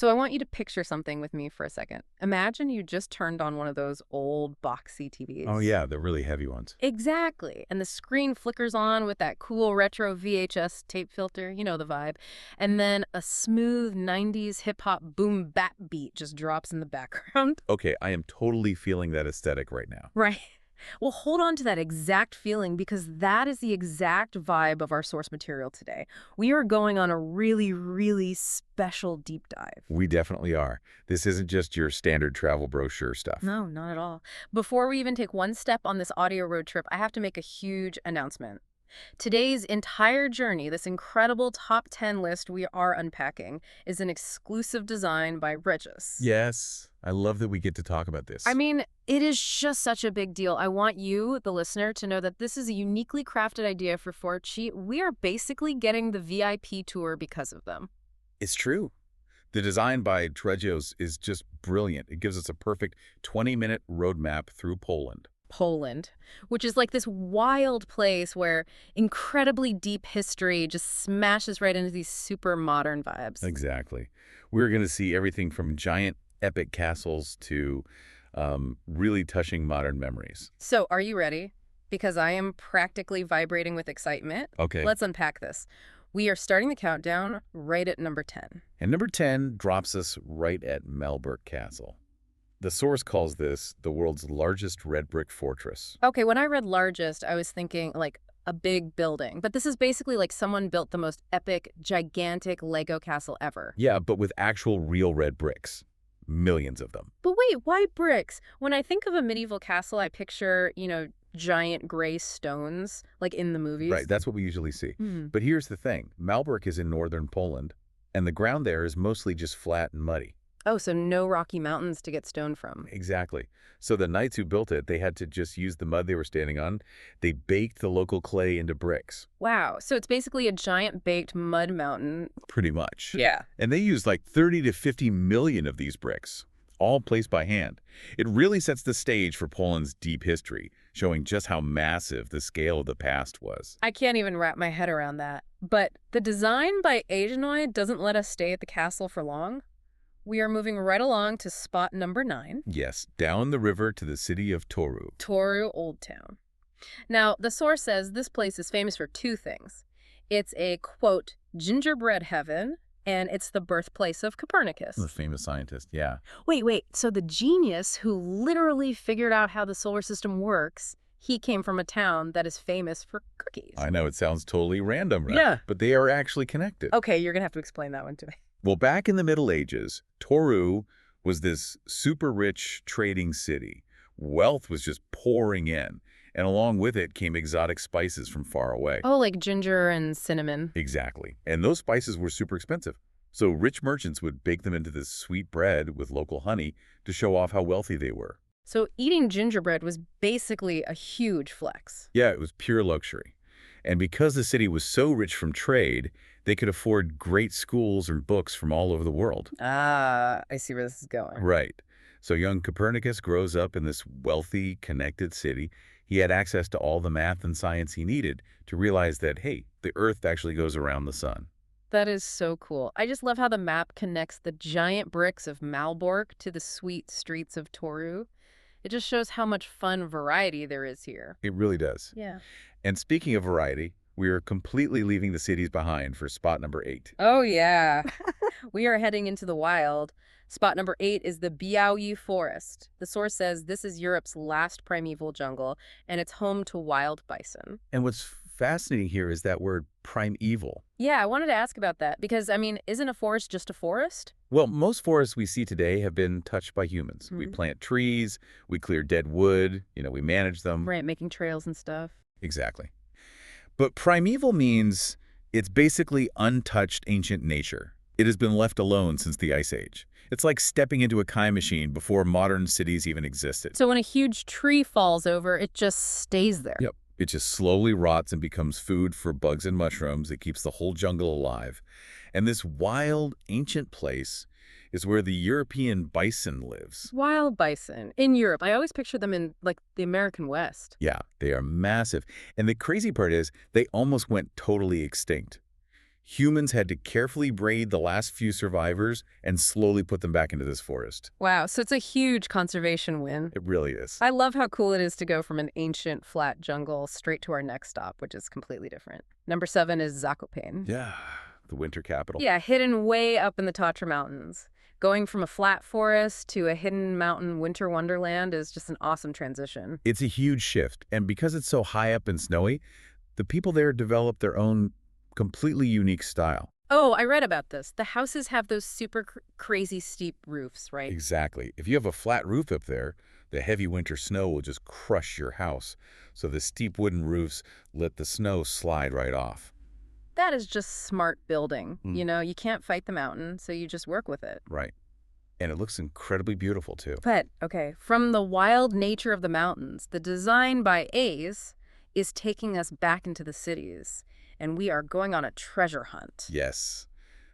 So I want you to picture something with me for a second. Imagine you just turned on one of those old boxy Oh, TVs. yeah, the really heavy ones. Exactly. And the screen flickers on with that cool retro VHS tape filter, you know the vibe. And then a smooth 90s hip hop boom bap beat just drops in the background. Okay, I am totally feeling that aesthetic right now. Right. Well, hold on to that exact feeling because that is the exact vibe of our source material today. We are going on a really, really special deep dive. We definitely are. This isn't just your standard travel brochure stuff. No, not at all. Before we even take one step on this audio road trip, I have to make a huge announcement. Today's entire journey, this incredible top 10 list we are unpacking, is an exclusive design by Regis. Yes, I love that we get to talk about this. I mean, it is just such a big deal. I want you, the listener, to know that this is a uniquely crafted idea for Forchi. We are basically getting the VIP tour because of them. It's true. The design by Tregios is just brilliant. It gives us a perfect 20-minute roadmap through Poland. Poland, which is like this wild place where incredibly deep history just smashes right into these super modern vibes. Exactly. We're going to see everything from giant epic castles to really touching modern memories. So, are you ready? Because I am practically vibrating with excitement. Okay. Let's unpack this. We are starting the countdown right at number 10. And number 10 drops us right at Malbork Castle. The source calls this the world's largest red brick fortress. Okay, when I read largest, I was thinking like a big building. But this is basically like someone built the most epic, gigantic Lego castle ever. Yeah, but with actual real red bricks. Millions of them. But wait, why bricks? When I think of a medieval castle, I picture, giant gray stones, like in the movies. Right, that's what we usually see. Hmm. But here's the thing. Malbork is in northern Poland, and the ground there is mostly just flat and muddy. Oh, so no Rocky Mountains to get stone from. Exactly. So the knights who built it, they had to just use the mud they were standing on. They baked the local clay into bricks. Wow, so it's basically a giant baked mud mountain. Pretty much. Yeah. And they used like 30 to 50 million of these bricks, all placed by hand. It really sets the stage for Poland's deep history, showing just how massive the scale of the past was. I can't even wrap my head around that. But the design by Agenoid doesn't let us stay at the castle for long. We are moving right along to spot number 9. Yes, down the river to the city of Torun Old Town. Now, the source says this place is famous for 2 things. It's a, quote, gingerbread heaven, and it's the birthplace of Copernicus. The famous scientist, yeah. Wait, so the genius who literally figured out how the solar system works, he came from a town that is famous for cookies. I know it sounds totally random, right? Yeah. But they are actually connected. Okay, you're going to have to explain that one to me. Well, back in the Middle Ages, Toru was this super rich trading city. Wealth was just pouring in, and along with it came exotic spices from far away. Oh, like ginger and cinnamon. Exactly. And those spices were super expensive. So rich merchants would bake them into this sweet bread with local honey to show off how wealthy they were. So eating gingerbread was basically a huge flex. Yeah, it was pure luxury. And because the city was so rich from trade, they could afford great schools and books from all over the world. Ah, I see where this is going. Right. So young Copernicus grows up in this wealthy, connected city. He had access to all the math and science he needed to realize that, hey, the Earth actually goes around the sun. That is so cool. I just love how the map connects the giant bricks of Malbork to the sweet streets of Toru. It just shows how much fun variety there is here. It really does. Yeah. And speaking of variety, we are completely leaving the cities behind for spot number 8. Oh, yeah. We are heading into the wild. Spot number 8 is the Bialowieza Forest. The source says this is Europe's last primeval jungle, and it's home to wild bison. And what's fascinating here is that word primeval. Yeah, I wanted to ask about that because, isn't a forest just a forest? Well, most forests we see today have been touched by humans. We plant trees, we clear dead wood, we manage them. Right, making trails and stuff. Exactly. But primeval means it's basically untouched ancient nature. It has been left alone since the Ice Age. It's like stepping into a time machine before modern cities even existed. So when a huge tree falls over, it just stays there. Yep. It just slowly rots and becomes food for bugs and mushrooms. It keeps the whole jungle alive. And this wild, ancient place is where the European bison lives. Wild bison. In Europe. I always picture them in, the American West. Yeah, they are massive. And the crazy part is they almost went totally extinct. Humans had to carefully braid the last few survivors and slowly put them back into this forest. Wow, so it's a huge conservation win. It really is. I love how cool it is to go from an ancient, flat jungle straight to our next stop, which is completely different. Number 7 is Zakopane. Yeah, the winter capital. Yeah, hidden way up in the Tatra Mountains. Going from a flat forest to a hidden mountain winter wonderland is just an awesome transition. It's a huge shift, and because it's so high up and snowy, the people there developed their own completely unique style. Oh, I read about this. The houses have those super crazy steep roofs, right? Exactly. If you have a flat roof up there, the heavy winter snow will just crush your house. So the steep wooden roofs let the snow slide right off. That is just smart building. Mm. You know, you can't fight the mountain, so you just work with it. Right. And it looks incredibly beautiful, too. But, okay, from the wild nature of the mountains, the design by Ace is taking us back into the cities, and we are going on a treasure hunt. Yes.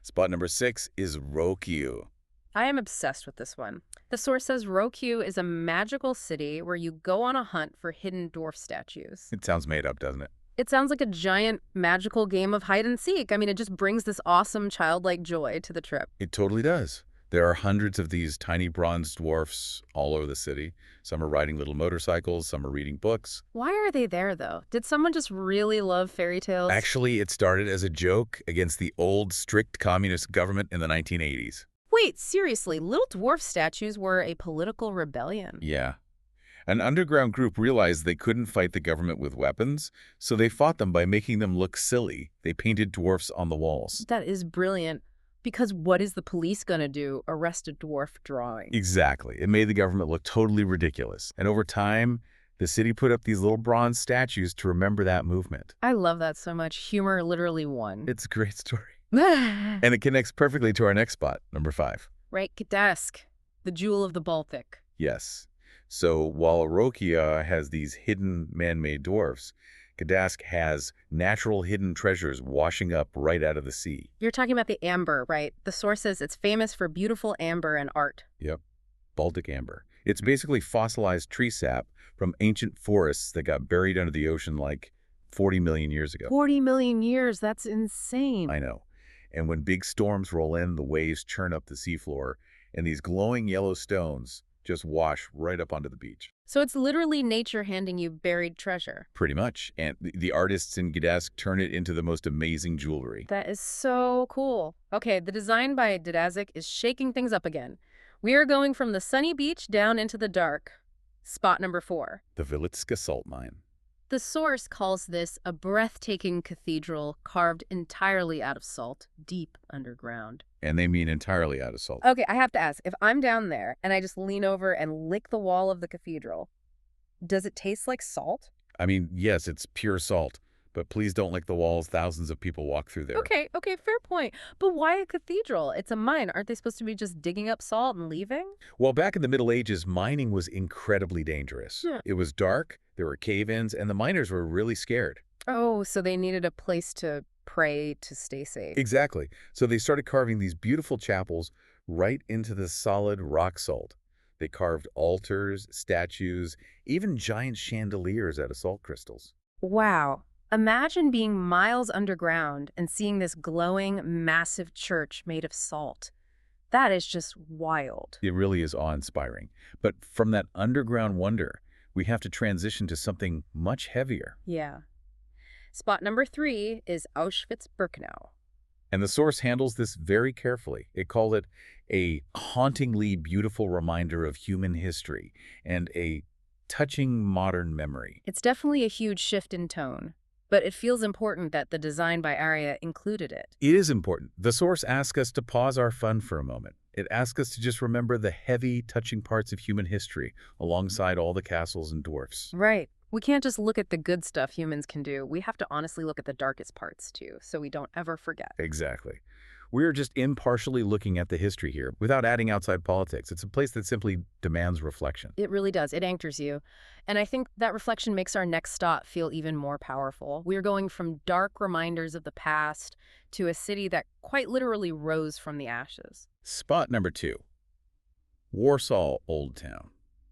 Spot number 6 is Rokyu. I am obsessed with this one. The source says Rokyu is a magical city where you go on a hunt for hidden dwarf statues. It sounds made up, doesn't it? It sounds like a giant magical game of hide and seek. I mean, it just brings this awesome childlike joy to the trip. It totally does. There are hundreds of these tiny bronze dwarfs all over the city. Some are riding little motorcycles, some are reading books. Why are they there, though? Did someone just really love fairy tales? Actually, it started as a joke against the old, strict communist government in the 1980s. Wait, seriously, little dwarf statues were a political rebellion. Yeah. An underground group realized they couldn't fight the government with weapons, so they fought them by making them look silly. They painted dwarfs on the walls. That is brilliant. Because what is the police going to do? Arrest a dwarf drawing? Exactly. It made the government look totally ridiculous. And over time, the city put up these little bronze statues to remember that movement. I love that so much. Humor literally won. It's a great story. Right, And it connects perfectly to our next spot, number 5. Gdańsk, the jewel of the Baltic. Yes. So while Rokia has these hidden man-made dwarfs, Gdańsk has natural hidden treasures washing up right out of the sea. You're talking about the amber, right? The source says it's famous for beautiful amber and art. Yep. Baltic amber. It's basically fossilized tree sap from ancient forests that got buried under the ocean like 40 million years ago. 40 million years, that's insane. I know. And when big storms roll in, the waves churn up the seafloor, and these glowing yellow stones just wash right up onto the beach. So it's literally nature handing you buried treasure. Pretty much. And the artists in Gdańsk turn it into the most amazing jewelry. That is so cool. Okay, the design by Gdańsk is shaking things up again. We are going from the sunny beach down into the dark. Spot number 4. The Wieliczka salt mine. The source calls this a breathtaking cathedral carved entirely out of salt, deep underground. And they mean entirely out of salt. Okay, I have to ask, if I'm down there and I just lean over and lick the wall of the cathedral, does it taste like salt? I mean, yes, it's pure salt, but please don't lick the walls. Thousands of people walk through there. Okay, fair point. But why a cathedral? It's a mine. Aren't they supposed to be just digging up salt and leaving? Well, back in the Middle Ages, mining was incredibly dangerous. Yeah. It was dark, there were cave-ins, and the miners were really scared. Oh, so they needed a place to pray to stay safe. Exactly. So they started carving these beautiful chapels right into the solid rock salt. They carved altars, statues, even giant chandeliers out of salt crystals. Wow. Imagine being miles underground and seeing this glowing, massive church made of salt. That is just wild. It really is awe-inspiring. But from that underground wonder, we have to transition to something much heavier. Yeah. Spot number 3 is Auschwitz-Birkenau. And the source handles this very carefully. It called it a hauntingly beautiful reminder of human history and a touching modern memory. It's definitely a huge shift in tone, but it feels important that the design by Arya included it. It is important. The source asks us to pause our fun for a moment. It asks us to just remember the heavy, touching parts of human history alongside all the castles and dwarfs. Right. We can't just look at the good stuff humans can do. We have to honestly look at the darkest parts, too, so we don't ever forget. Exactly. We're just impartially looking at the history here without adding outside politics. It's a place that simply demands reflection. It really does. It anchors you. And I think that reflection makes our next stop feel even more powerful. We are going from dark reminders of the past to a city that quite literally rose from the ashes. Spot number 2. Warsaw Old Town.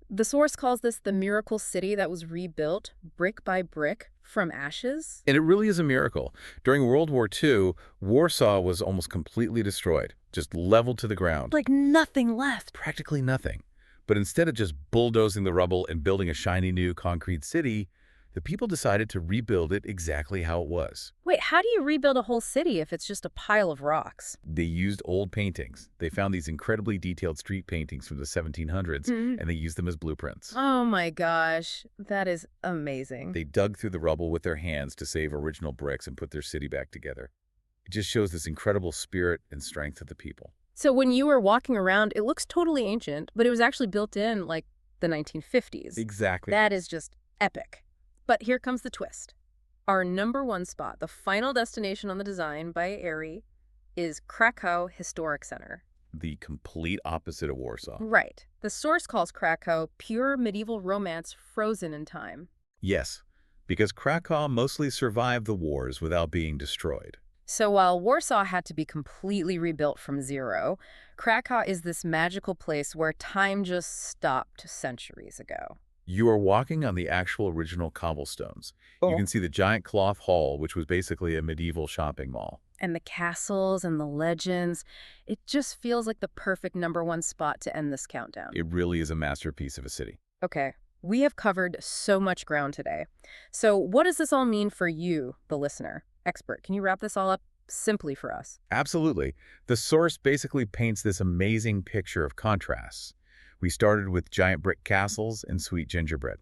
The source calls this the miracle city that was rebuilt brick by brick From ashes? And it really is a miracle. During World War II, Warsaw was almost completely destroyed, just leveled to the ground. Like nothing left. Practically nothing. But instead of just bulldozing the rubble and building a shiny new concrete city, the people decided to rebuild it exactly how it was. Wait, how do you rebuild a whole city if it's just a pile of rocks? They used old paintings. They found these incredibly detailed street paintings from the 1700s, and they used them as blueprints. Oh my gosh, that is amazing. They dug through the rubble with their hands to save original bricks and put their city back together. It just shows this incredible spirit and strength of the people. So when you were walking around, it looks totally ancient, but it was actually built in like the 1950s. Exactly. That is just epic. But here comes the twist. Our #1 spot, the final destination on the design by Airy, is Krakow Historic Center. The complete opposite of Warsaw. Right. The source calls Krakow pure medieval romance frozen in time. Yes, because Krakow mostly survived the wars without being destroyed. So while Warsaw had to be completely rebuilt from zero, Krakow is this magical place where time just stopped centuries ago. You are walking on the actual original cobblestones. You can see the giant cloth hall, which was basically a medieval shopping mall. And the castles and the legends, it just feels like the perfect #1 spot to end this countdown. It really is a masterpiece of a city. Okay, we have covered so much ground today. So what does this all mean for you, the listener? Expert, can you wrap this all up simply for us? Absolutely. The source basically paints this amazing picture of contrasts. We started with giant brick castles and sweet gingerbread.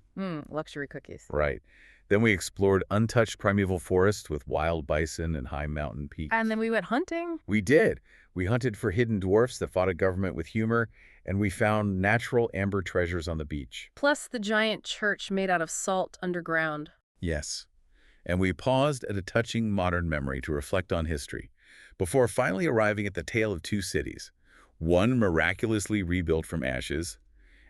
Luxury cookies. Right. Then we explored untouched primeval forests with wild bison and high mountain peaks. And then we went hunting. We did. We hunted for hidden dwarfs that fought a government with humor, and we found natural amber treasures on the beach. Plus the giant church made out of salt underground. Yes. And we paused at a touching modern memory to reflect on history, before finally arriving at the tale of two cities. One miraculously rebuilt from ashes,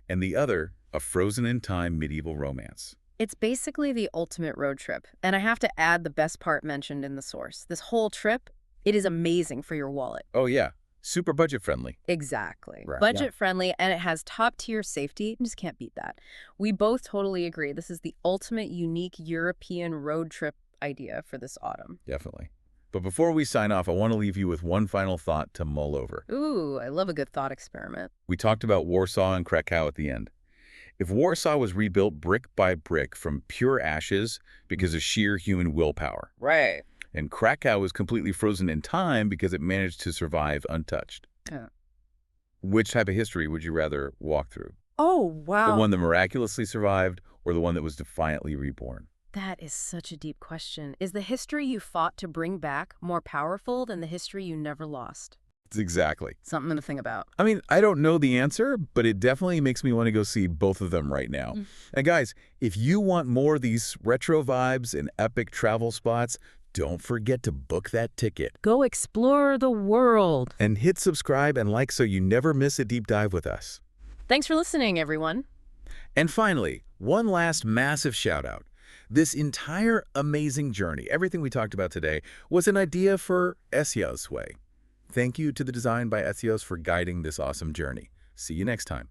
and the other a frozen-in-time medieval romance. It's basically the ultimate road trip. And I have to add the best part mentioned in the source. This whole trip, it is amazing for your wallet. Oh, yeah. Super budget-friendly. Exactly. Right, Budget-friendly, and it has top-tier safety. You just can't beat that. We both totally agree. This is the ultimate unique European road trip idea for this autumn. Definitely. But before we sign off, I want to leave you with one final thought to mull over. Ooh, I love a good thought experiment. We talked about Warsaw and Krakow at the end. If Warsaw was rebuilt brick by brick from pure ashes because of sheer human willpower, Right. and Krakow was completely frozen in time because it managed to survive untouched, which type of history would you rather walk through? Oh, wow. The one that miraculously survived or the one that was defiantly reborn? That is such a deep question. Is the history you fought to bring back more powerful than the history you never lost? Exactly. Something to think about. I mean, I don't know the answer, but it definitely makes me want to go see both of them right now. And guys, if you want more of these retro vibes and epic travel spots, don't forget to book that ticket. Go explore the world. And hit subscribe and like so you never miss a deep dive with us. Thanks for listening, everyone. And finally, one last massive shout out. This entire amazing journey, everything we talked about today, was an idea for Etios Way. Thank you to the Design by Etios for guiding this awesome journey. See you next time.